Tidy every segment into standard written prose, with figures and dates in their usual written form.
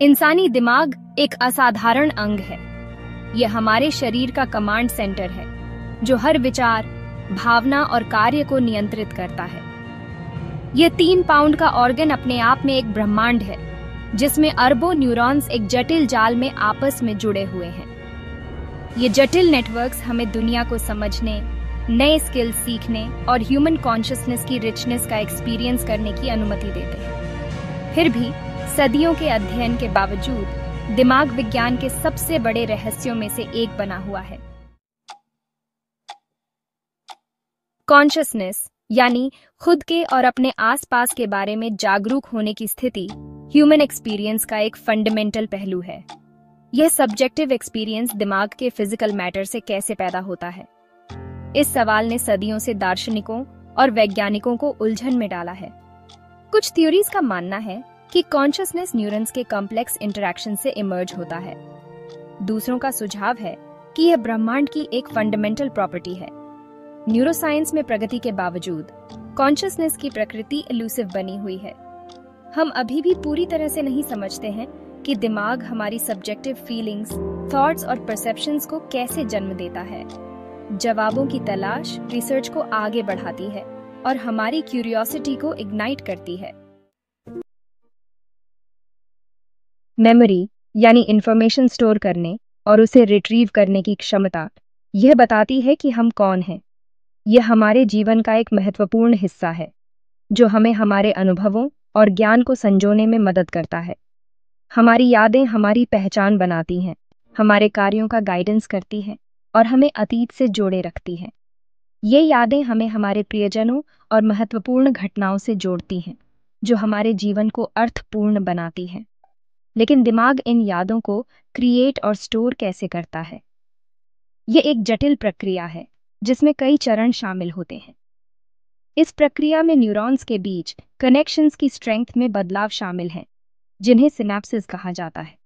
इंसानी दिमाग एक असाधारण अंग है। यह हमारे शरीर का कमांड सेंटर है, जो हर विचार, भावना और कार्य को नियंत्रित करता है। यह 3 पाउंड का ऑर्गन अपने आप में एक ब्रह्मांड है, जिसमें अरबों न्यूरॉन्स एक जटिल जाल में आपस में जुड़े हुए हैं। ये जटिल नेटवर्क्स हमें दुनिया को समझने, नए स्किल्स सीखने और ह्यूमन कॉन्शियसनेस की रिचनेस का एक्सपीरियंस करने की अनुमति देते हैं। फिर भी सदियों के अध्ययन के बावजूद दिमाग विज्ञान के सबसे बड़े रहस्यों में से एक बना हुआ है। कॉन्शियसनेस यानी खुद के और अपने आसपास के बारे में जागरूक होने की स्थिति ह्यूमन एक्सपीरियंस का एक फंडामेंटल पहलू है। यह सब्जेक्टिव एक्सपीरियंस दिमाग के फिजिकल मैटर से कैसे पैदा होता है? इस सवाल ने सदियों से दार्शनिकों और वैज्ञानिकों को उलझन में डाला है। कुछ थ्योरीज का मानना है कि कॉन्शियसनेस न्यूरॉन्स के कॉम्प्लेक्स इंटरैक्शन से इमर्ज होता है। दूसरों का सुझाव है कि यह ब्रह्मांड की एक फंडामेंटल प्रॉपर्टी है। न्यूरोसाइंस में प्रगति के बावजूद कॉन्शियसनेस की प्रकृति इल्यूसिव बनी हुई है। हम अभी भी पूरी तरह से नहीं समझते हैं कि दिमाग हमारी सब्जेक्टिव फीलिंग्स, थॉट्स और परसेप्शंस को कैसे जन्म देता है। जवाबों की तलाश रिसर्च को आगे बढ़ाती है और हमारी क्यूरियोसिटी को इग्नाइट करती है। मेमोरी यानी इंफॉर्मेशन स्टोर करने और उसे रिट्रीव करने की क्षमता यह बताती है कि हम कौन हैं। यह हमारे जीवन का एक महत्वपूर्ण हिस्सा है, जो हमें हमारे अनुभवों और ज्ञान को संजोने में मदद करता है। हमारी यादें हमारी पहचान बनाती हैं, हमारे कार्यों का गाइडेंस करती हैं और हमें अतीत से जोड़े रखती हैं। ये यादें हमें हमारे प्रियजनों और महत्वपूर्ण घटनाओं से जोड़ती हैं, जो हमारे जीवन को अर्थपूर्ण बनाती हैं। लेकिन दिमाग इन यादों को क्रिएट और स्टोर कैसे करता है? यह एक जटिल प्रक्रिया है, जिसमें कई चरण शामिल होते हैं। इस प्रक्रिया में न्यूरॉन्स के बीच कनेक्शंस की स्ट्रेंथ में बदलाव शामिल हैं, जिन्हें सिनेप्सिस कहा जाता है।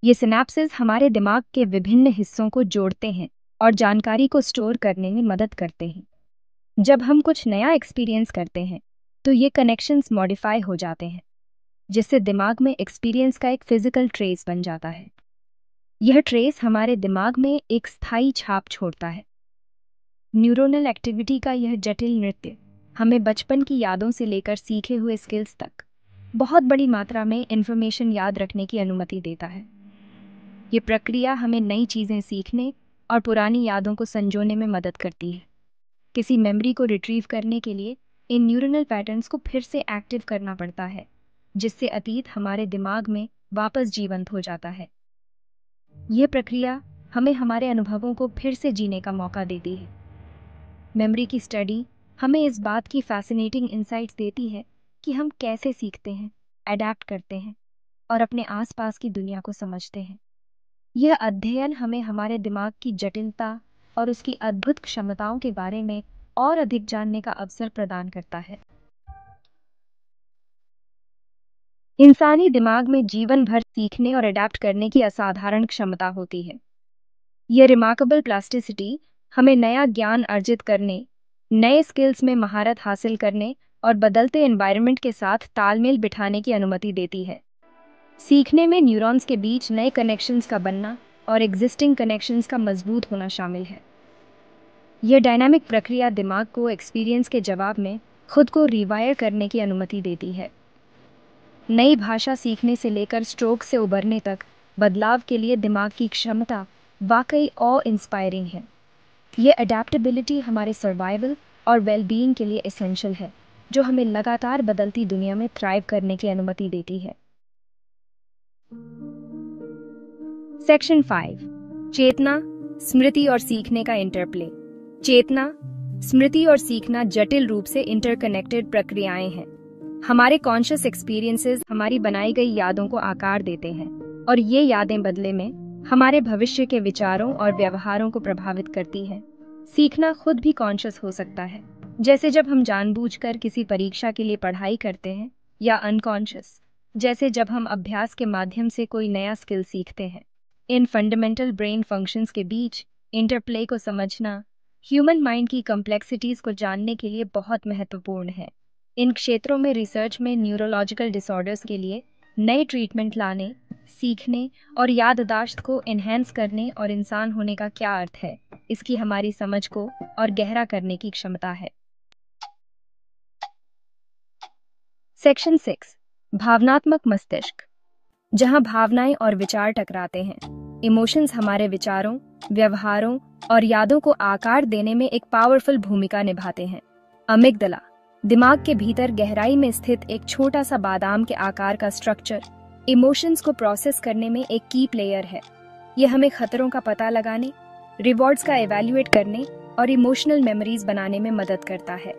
ये सिनेप्सिस हमारे दिमाग के विभिन्न हिस्सों को जोड़ते हैं और जानकारी को स्टोर करने में मदद करते हैं। जब हम कुछ नया एक्सपीरियंस करते हैं, तो ये कनेक्शंस मॉडिफाई हो जाते हैं, जिससे दिमाग में एक्सपीरियंस का एक फिजिकल ट्रेस बन जाता है। यह ट्रेस हमारे दिमाग में एक स्थायी छाप छोड़ता है। न्यूरोनल एक्टिविटी का यह जटिल नृत्य हमें बचपन की यादों से लेकर सीखे हुए स्किल्स तक बहुत बड़ी मात्रा में इंफॉर्मेशन याद रखने की अनुमति देता है। ये प्रक्रिया हमें नई चीज़ें सीखने और पुरानी यादों को संजोने में मदद करती है। किसी मेमोरी को रिट्रीव करने के लिए इन न्यूरोनल पैटर्न्स को फिर से एक्टिव करना पड़ता है, जिससे अतीत हमारे दिमाग में वापस जीवंत हो जाता है। यह प्रक्रिया हमें हमारे अनुभवों को फिर से जीने का मौका देती है। मेमोरी की स्टडी हमें इस बात की फैसिनेटिंग इंसाइट्स देती है कि हम कैसे सीखते हैं, अडैप्ट करते हैं और अपने आसपास की दुनिया को समझते हैं। यह अध्ययन हमें हमारे दिमाग की जटिलता और उसकी अद्भुत क्षमताओं के बारे में और अधिक जानने का अवसर प्रदान करता है। इंसानी दिमाग में जीवन भर सीखने और अडैप्ट करने की असाधारण क्षमता होती है। यह रिमार्केबल प्लास्टिसिटी हमें नया ज्ञान अर्जित करने, नए स्किल्स में महारत हासिल करने और बदलते एनवायरनमेंट के साथ तालमेल बिठाने की अनुमति देती है। सीखने में न्यूरॉन्स के बीच नए कनेक्शंस का बनना और एग्जिस्टिंग कनेक्शंस का मजबूत होना शामिल है। यह डायनामिक प्रक्रिया दिमाग को एक्सपीरियंस के जवाब में खुद को रिवायर करने की अनुमति देती है। नई भाषा सीखने से लेकर स्ट्रोक से उबरने तक बदलाव के लिए दिमाग की क्षमता वाकई ऑ इंस्पायरिंग है। यह अडेप्टेबिलिटी हमारे सर्वाइवल और वेलबीइंग के लिए एसेंशियल है, जो हमें लगातार बदलती दुनिया में थ्राइव करने की अनुमति देती है। सेक्शन 5, चेतना, स्मृति और सीखने का इंटरप्ले। चेतना, स्मृति और सीखना जटिल रूप से इंटरकनेक्टेड प्रक्रियाएं हैं। हमारे कॉन्शियस एक्सपीरियंसेस हमारी बनाई गई यादों को आकार देते हैं और ये यादें बदले में हमारे भविष्य के विचारों और व्यवहारों को प्रभावित करती हैं। सीखना खुद भी कॉन्शियस हो सकता है, जैसे जब हम जानबूझकर किसी परीक्षा के लिए पढ़ाई करते हैं, या अनकॉन्शियस, जैसे जब हम अभ्यास के माध्यम से कोई नया स्किल सीखते हैं। इन फंडामेंटल ब्रेन फंक्शंस के बीच इंटरप्ले को समझना ह्यूमन माइंड की कॉम्प्लेक्सिटीज को जानने के लिए बहुत महत्वपूर्ण है। इन क्षेत्रों में रिसर्च में न्यूरोलॉजिकल डिसऑर्डर्स के लिए नए ट्रीटमेंट लाने, सीखने और याददाश्त को एनहेंस करने और इंसान होने का क्या अर्थ है, इसकी हमारी समझ को और गहरा करने की क्षमता है। सेक्शन 6, भावनात्मक मस्तिष्क, जहां भावनाएं और विचार टकराते हैं। इमोशंस हमारे विचारों, व्यवहारों और यादों को आकार देने में एक पावरफुल भूमिका निभाते हैं। अमिगदला, दिमाग के भीतर गहराई में स्थित एक छोटा सा बादाम के आकार का स्ट्रक्चर, इमोशंस को प्रोसेस करने में एक की प्लेयर है। यह हमें खतरों का पता लगाने, रिवॉर्ड्स का एवेल्युएट करने और इमोशनल मेमोरीज बनाने में मदद करता है।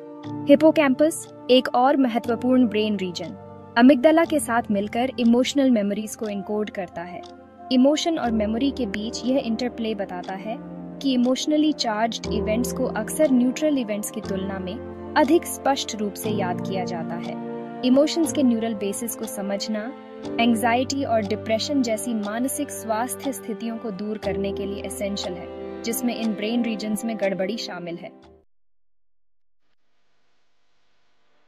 हिपोकैम्पस, एक और महत्वपूर्ण ब्रेन रीजन, अमिगदला के साथ मिलकर इमोशनल मेमोरीज को इनकोड करता है। इमोशन और मेमोरी के बीच यह इंटरप्ले बताता है कि इमोशनली चार्ज्ड इवेंट्स को अक्सर न्यूट्रल इवेंट्स की तुलना में अधिक स्पष्ट रूप से याद किया जाता है। इमोशंस के न्यूरल बेसिस को समझना एंजाइटी और डिप्रेशन जैसी मानसिक स्वास्थ्य स्थितियों को दूर करने के लिए एसेंशियल है, जिसमें इन ब्रेन रीजन्स में गड़बड़ी शामिल है।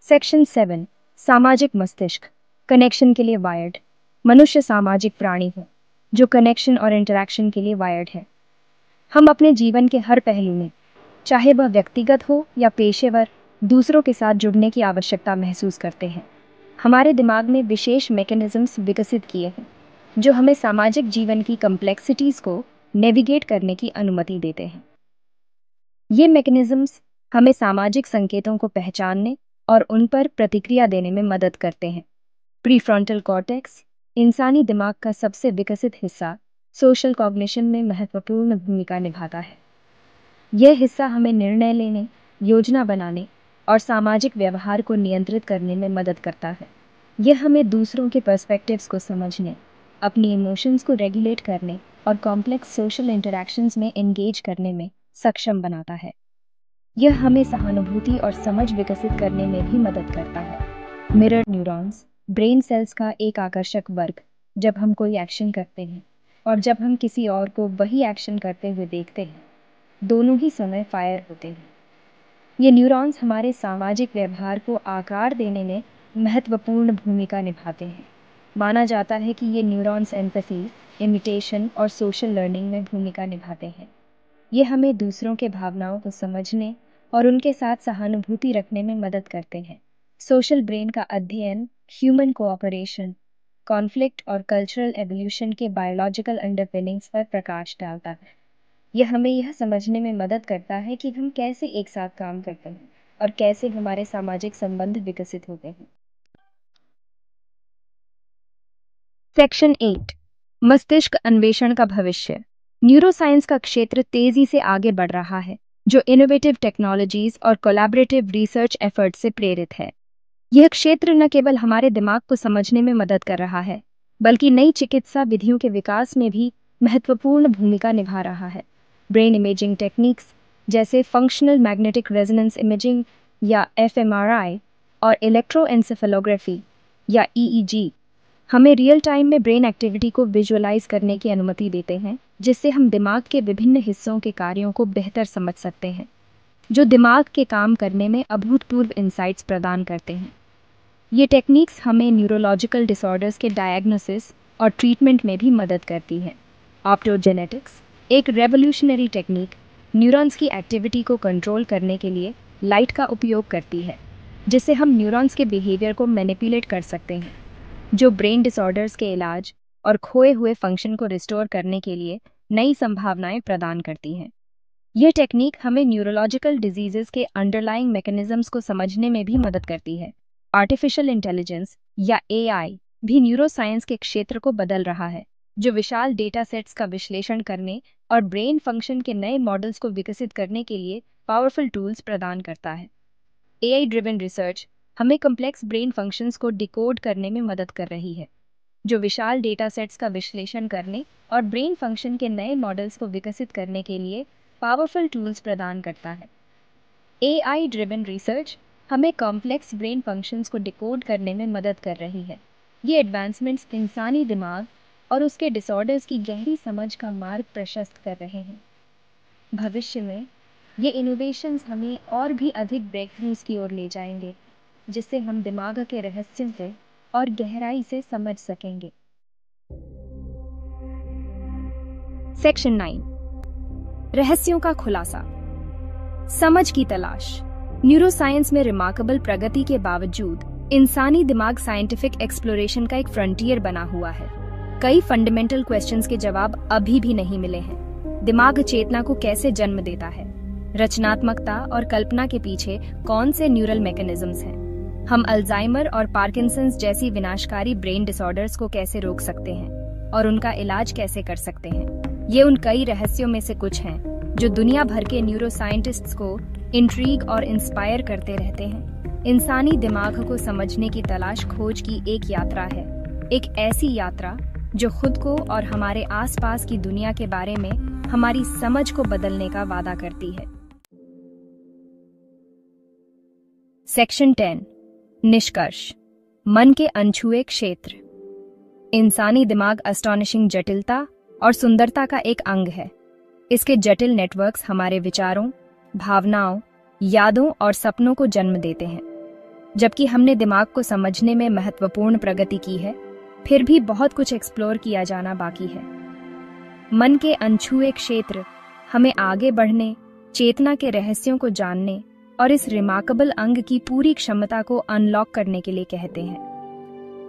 सेक्शन 7, सामाजिक मस्तिष्क, कनेक्शन के लिए वायर्ड। मनुष्य सामाजिक प्राणी है जो कनेक्शन और इंटरैक्शन के लिए वायर्ड है। हम अपने जीवन के हर पहलू में, चाहे वह व्यक्तिगत हो या पेशेवर, दूसरों के साथ जुड़ने की आवश्यकता महसूस करते हैं। हमारे दिमाग ने विशेष मैकेनिज्म्स विकसित किए हैं जो हमें सामाजिक जीवन की कॉम्प्लेक्सिटीज को नेविगेट करने की अनुमति देते हैं। ये मैकेनिज्म्स हमें सामाजिक संकेतों को पहचानने और उन पर प्रतिक्रिया देने में मदद करते हैं। प्रीफ्रंटल कॉर्टेक्स, इंसानी दिमाग का सबसे विकसित हिस्सा, सोशल कॉग्निशन में महत्वपूर्ण भूमिका निभाता है। यह हिस्सा हमें निर्णय लेने, योजना बनाने और सामाजिक व्यवहार को नियंत्रित करने में मदद करता है। यह हमें दूसरों के पर्सपेक्टिव्स को समझने, अपनी इमोशंस को रेगुलेट करने और कॉम्प्लेक्स सोशल इंटरैक्शंस में एंगेज करने में सक्षम बनाता है। यह हमें सहानुभूति और समझ विकसित करने में भी मदद करता है। मिरर न्यूरॉन्स, ब्रेन सेल्स का एक आकर्षक वर्ग, जब हम कोई एक्शन करते हैं और जब हम किसी और को वही एक्शन करते हुए देखते हैं, दोनों ही समय फायर होते हैं। ये न्यूरॉन्स हमारे सामाजिक व्यवहार को आकार देने में महत्वपूर्ण भूमिका निभाते हैं। माना जाता है कि ये न्यूरॉन्स एम्पैथी, इमिटेशन और सोशल लर्निंग में भूमिका निभाते हैं। ये हमें दूसरों के भावनाओं को समझने और उनके साथ सहानुभूति रखने में मदद करते हैं। सोशल ब्रेन का अध्ययन ह्यूमन कोऑपरेशन, कॉन्फ्लिक्ट और कल्चरल एवोल्यूशन के बायोलॉजिकल अंडरपिनिंग्स पर प्रकाश डालता है। यह हमें यह समझने में मदद करता है कि हम कैसे एक साथ काम करते हैं और कैसे हमारे सामाजिक संबंध विकसित होते हैं। सेक्शन 8, मस्तिष्क अन्वेषण का भविष्य। न्यूरोसाइंस का क्षेत्र तेजी से आगे बढ़ रहा है, जो इनोवेटिव टेक्नोलॉजीज और कोलैबोरेटिव रिसर्च एफर्ट से प्रेरित है। यह क्षेत्र न केवल हमारे दिमाग को समझने में मदद कर रहा है, बल्कि नई चिकित्सा विधियों के विकास में भी महत्वपूर्ण भूमिका निभा रहा है। ब्रेन इमेजिंग टेक्निक्स जैसे फंक्शनल मैग्नेटिक रेजोनेंस इमेजिंग या एफएमआरआई और इलेक्ट्रोएन्सेफेलोग्राफी या ईईजी हमें रियल टाइम में ब्रेन एक्टिविटी को विजुअलाइज करने की अनुमति देते हैं, जिससे हम दिमाग के विभिन्न हिस्सों के कार्यों को बेहतर समझ सकते हैं, जो दिमाग के काम करने में अभूतपूर्व इंसाइट्स प्रदान करते हैं। ये टेक्निक्स हमें न्यूरोलॉजिकल डिसऑर्डर्स के डायग्नोसिस और ट्रीटमेंट में भी मदद करती हैं। ऑप्टोजेनेटिक्स, एक रेवोल्यूशनरी टेक्निक, न्यूरॉन्स की एक्टिविटी को कंट्रोल करने के लिए लाइट का उपयोग करती है, जिससे हम न्यूरॉन्स के बिहेवियर को मैनिपुलेट कर सकते हैं, जो ब्रेन डिसऑर्डर्स के इलाज और खोए हुए फंक्शन को रिस्टोर करने के लिए नई संभावनाएं प्रदान करती हैं। यह टेक्निक हमें न्यूरोलॉजिकल डिजीजेस के अंडरलाइंग मैकेनिज्म्स को समझने में भी मदद करती है। आर्टिफिशियल इंटेलिजेंस या एआई भी न्यूरोसाइंस के क्षेत्र को बदल रहा है, जो विशाल डेटा सेट्स का विश्लेषण करने और ब्रेन फंक्शन के नए मॉडल्स को विकसित करने के लिए पावरफुल टूल्स प्रदान करता है। एआई ड्रिवन रिसर्च हमें कॉम्प्लेक्स ब्रेन फंक्शंस को डिकोड करने में मदद कर रही है, जो विशाल डेटा सेट्स का विश्लेषण करने और ब्रेन फंक्शन के नए मॉडल्स को विकसित करने के लिए पावरफुल टूल्स प्रदान करता है। एआई ड्रिवन रिसर्च हमें कॉम्प्लेक्स ब्रेन फंक्शंस को डिकोड करने में मदद कर रही है। ये एडवांसमेंट्स इंसानी दिमाग और उसके डिसऑर्डर्स की गहरी समझ का मार्ग प्रशस्त कर रहे हैं। भविष्य में ये इनोवेशंस हमें और भी अधिक ब्रेकथ्रूज की ओर ले जाएंगे, जिससे हम दिमाग के रहस्यों से और गहराई से समझ सकेंगे। सेक्शन 9, रहस्यों का खुलासा। समझ की तलाश। न्यूरोसाइंस में रिमार्केबल प्रगति के बावजूद इंसानी दिमाग साइंटिफिक एक्सप्लोरेशन का एक फ्रंटियर बना हुआ है। कई फंडामेंटल क्वेश्चंस के जवाब अभी भी नहीं मिले हैं। दिमाग चेतना को कैसे जन्म देता है? रचनात्मकता और कल्पना के पीछे कौन से न्यूरल मैकेनिज्म्स हैं? हम अल्जाइमर और पार्किंसंस जैसी विनाशकारी ब्रेन डिसऑर्डर्स को कैसे रोक सकते हैं और उनका इलाज कैसे कर सकते हैं? ये उन कई रहस्यों में से कुछ हैं जो दुनिया भर के न्यूरोसाइंटिस्ट्स को इंट्रीग और इंस्पायर करते रहते हैं। इंसानी दिमाग को समझने की तलाश खोज की एक यात्रा है, एक ऐसी यात्रा जो खुद को और हमारे आसपास की दुनिया के बारे में हमारी समझ को बदलने का वादा करती है। सेक्शन 10, निष्कर्ष। मन के अनछुए क्षेत्र। इंसानी दिमाग अस्टॉनिशिंग जटिलता और सुंदरता का एक अंग है। इसके जटिल नेटवर्क्स हमारे विचारों, भावनाओं, यादों और सपनों को जन्म देते हैं। जबकि हमने दिमाग को समझने में महत्वपूर्ण प्रगति की है, फिर भी बहुत कुछ एक्सप्लोर किया जाना बाकी है। मन के अनछुए क्षेत्र हमें आगे बढ़ने, चेतना के रहस्यों को जानने और इस रिमार्केबल अंग की पूरी क्षमता को अनलॉक करने के लिए कहते हैं।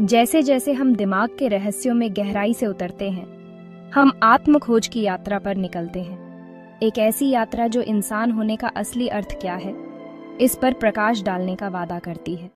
जैसे जैसे हम दिमाग के रहस्यों में गहराई से उतरते हैं, हम आत्म खोज की यात्रा पर निकलते हैं। एक ऐसी यात्रा जो इंसान होने का असली अर्थ क्या है, इस पर प्रकाश डालने का वादा करती है।